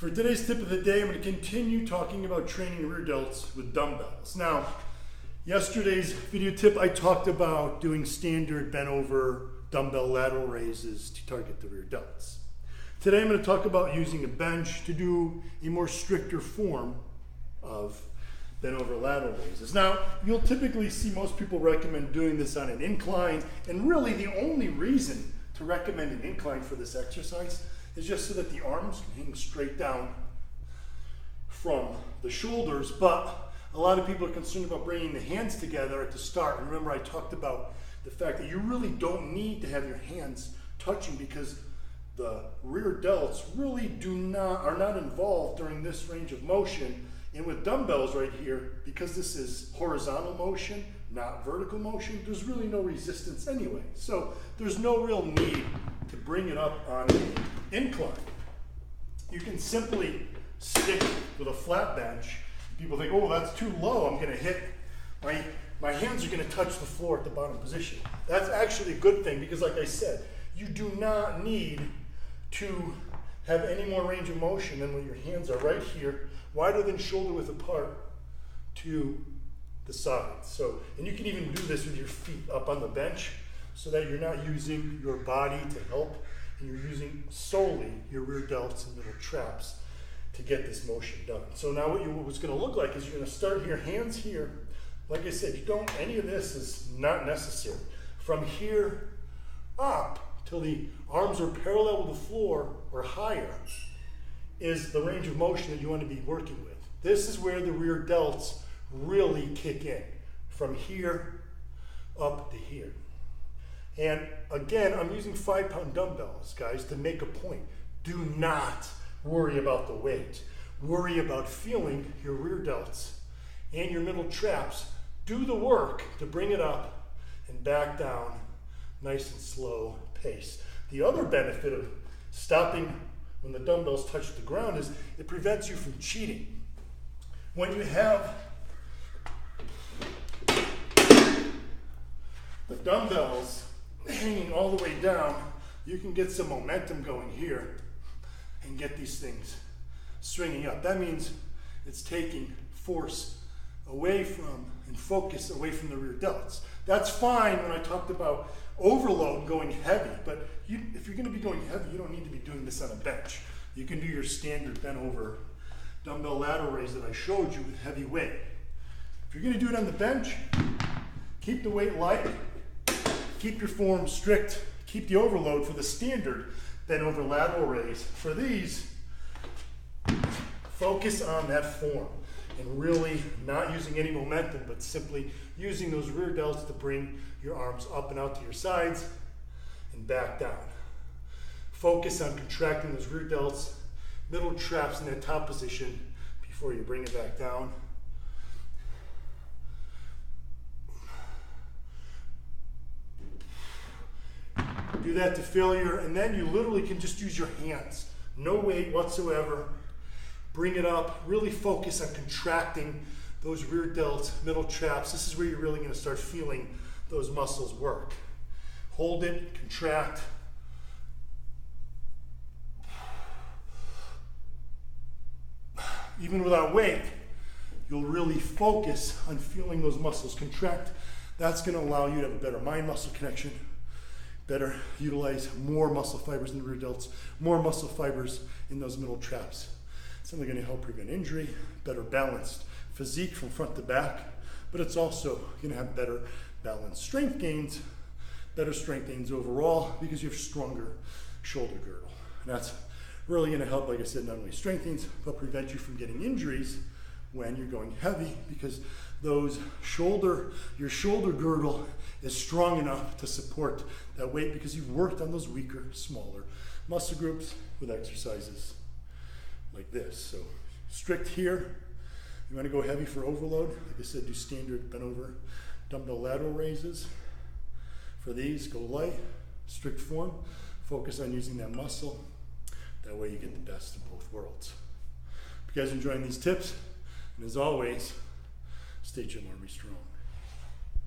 For today's tip of the day, I'm going to continue talking about training rear delts with dumbbells. Now, yesterday's video tip, I talked about doing standard bent over dumbbell lateral raises to target the rear delts. Today I'm going to talk about using a bench to do a more stricter form of bent over lateral raises. Now, you'll typically see most people recommend doing this on an incline, and really the only reason to recommend an incline for this exercise is just so that the arms can hang straight down from the shoulders. But a lot of people are concerned about bringing the hands together at the start. And remember, I talked about the fact that you really don't need to have your hands touching because the rear delts really are not involved during this range of motion. And with dumbbells right here, because this is horizontal motion, not vertical motion, there's really no resistance anyway. So there's no real need to bring it up on an incline. You can simply stick with a flat bench. People think, oh, that's too low. I'm going to hit, my hands are going to touch the floor at the bottom position. That's actually a good thing because, like I said, you do not need to have any more range of motion than when your hands are right here, wider than shoulder width apart to the sides. So, and you can even do this with your feet up on the bench so that you're not using your body to help, and you're using solely your rear delts and middle traps to get this motion done. So now what it's going to look like is you're going to start here, hands here. Like I said, any of this is not necessary. From here up till the arms are parallel with the floor or higher is the range of motion that you want to be working with. This is where the rear delts really kick in, from here up to here. And again, I'm using 5-pound dumbbells, guys, to make a point. Do not worry about the weight. Worry about feeling your rear delts and your middle traps. Do the work to bring it up and back down, nice and slow pace. The other benefit of stopping when the dumbbells touch the ground is it prevents you from cheating. When you have the dumbbells hanging all the way down, you can get some momentum going here and get these things swinging up. That means it's taking force away from and focus away from the rear delts. That's fine when I talked about overload going heavy, but if you're going to be going heavy, you don't need to be doing this on a bench. You can do your standard bent over dumbbell lateral raise that I showed you with heavy weight. If you're going to do it on the bench, keep the weight light, keep your form strict, keep the overload for the standard bent over lateral raise. For these, focus on that form and really not using any momentum, but simply using those rear delts to bring your arms up and out to your sides and back down. Focus on contracting those rear delts, middle traps in that top position before you bring it back down. Do that to failure, and then you literally can just use your hands. No weight whatsoever. Bring it up. Really focus on contracting those rear delts, middle traps. This is where you're really going to start feeling those muscles work. Hold it, contract. Even without weight, you'll really focus on feeling those muscles contract. That's going to allow you to have a better mind-muscle connection, better utilize more muscle fibers in the rear delts, more muscle fibers in those middle traps. It's only going to help prevent injury, better balanced physique from front to back, but it's also going to have better balanced strength gains, better strength gains overall because you have stronger shoulder girdle. And that's really going to help, like I said, not only strength gains, but prevent you from getting injuries when you're going heavy because your shoulder girdle is strong enough to support that weight because you've worked on those weaker, smaller muscle groups with exercises like this. So strict here. You want to go heavy for overload. Like I said, do standard bent over dumbbell lateral raises. For these, go light, strict form. Focus on using that muscle. That way you get the best of both worlds. If you guys are enjoying these tips, and as always, stay gentle and be strong.